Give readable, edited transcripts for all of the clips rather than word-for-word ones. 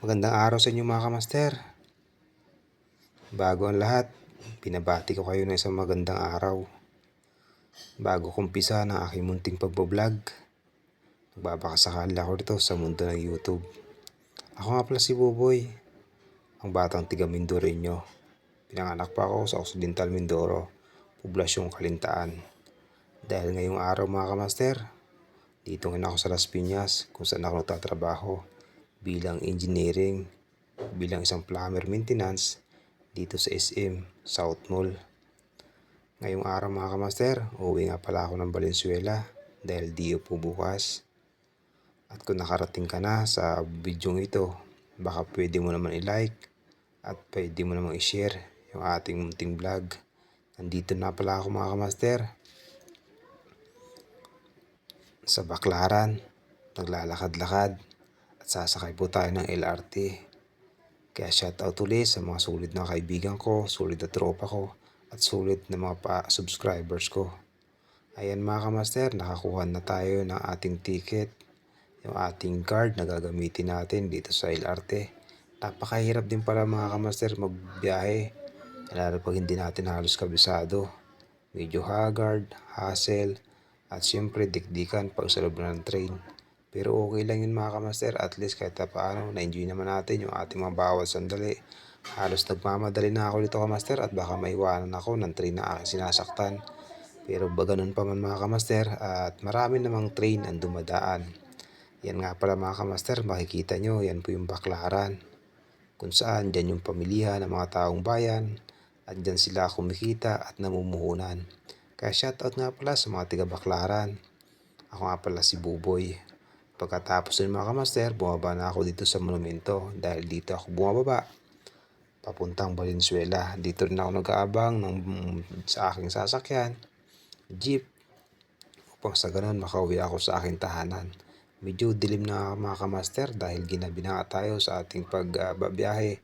Magandang araw sa inyo mga kamaster. Bago ang lahat, binabati ko kayo ng isang magandang araw. Bago kumpisa ng aking munting pagbablog, nagbabakasakali ako dito sa mundo ng YouTube. Ako nga pala si Buboy, ang batang tiga Mindoreño. Pinanganak pa ako sa Occidental Mindoro, Poblasyong Kalintaan. Dahil ngayong araw mga kamaster, dito nga ako sa Las Piñas kung saan ako nagtatrabaho bilang bilang isang plumber maintenance dito sa SM South Mall. Ngayong araw mga kamaster, uuwi nga pala ako ng Valenzuela dahil DO po bukas. At kung nakarating ka na sa video ito, baka pwede mo naman i-like at pwede mo naman i-share yung ating munting vlog. Nandito na pala ako mga kamaster sa Baclaran, naglalakad-lakad at sasakay po tayo ng LRT. Kaya shoutout ulit sa mga sulit na kaibigan ko, sulit na tropa ko, at sulit na mga subscribers ko. Ayan mga kamaster, nakakuha na tayo ng ating ticket, yung ating card na gagamitin natin dito sa LRT. Napakahirap din pala mga kamaster magbiyahe, lalo pag hindi natin halos kabisado. Medyo haggard, hassle, at syempre dikdikan pag sa loob ng train. Pero okay lang yun mga kamaster, at least kahit paano na-enjoy naman natin yung ating mga bawat sandali. Halos nagmamadali na ako dito kamaster at baka maiwanan ako ng train na aking sinasaktan. Pero ba ganun pa man mga kamaster, at marami namang train ang dumadaan. Yan nga pala mga kamaster, makikita nyo, yan po yung Baclaran. Kung saan dyan yung pamilihan ng mga taong bayan, at dyan sila kumikita at namumuhunan. Kaya shoutout nga pala sa mga tiga Baclaran. Ako nga pala si Buboy. Pagkatapos ng mga kamaster, bumaba na ako dito sa monumento dahil dito ako bumababa papuntang Valenzuela. Dito rin ako nag-aabang sa aking sasakyan, jeep, upang sa ganun makauwi ako sa aking tahanan. Medyo dilim na mga kamaster dahil ginabi na tayo sa ating pagbabiyahe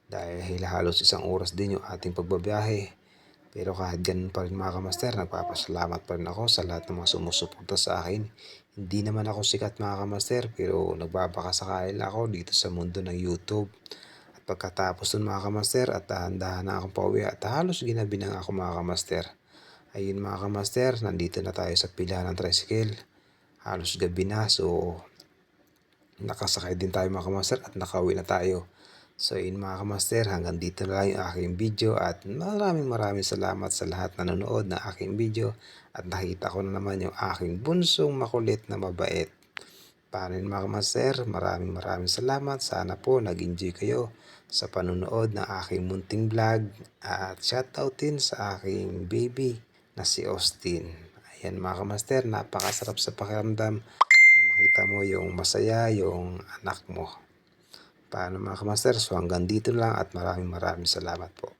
dahil halos isang oras din yung ating pagbabiyahe. Pero kahit ganun pa rin mga kamaster, nagpapasalamat pa rin ako sa lahat ng mga sumusuporta sa akin. Hindi naman ako sikat mga kamaster, pero nagbabakasakali ako dito sa mundo ng YouTube. At pagkatapos nun mga kamaster, at dahan-dahan na akong pauwi at halos ginabi na ako mga kamaster. Ayun mga kamaster, nandito na tayo sa pila ng tricycle. Halos gabi na, so nakasakay din tayo mga kamaster at nakauwi na tayo. So yun mga kamaster, hanggang dito na lang yung aking video at maraming salamat sa lahat na nanonood ng aking video at nakita ko na naman yung aking bunsong makulit na mabait. Paano yun mga kamaster, maraming salamat. Sana po nag-enjoy kayo sa panonood ng aking munting vlog at shoutout din sa aking baby na si Austin. Ayan mga kamaster, napakasarap sa pakiramdam na makita mo yung masaya yung anak mo. Paano mga kamaster? So hanggang dito lang at maraming salamat po.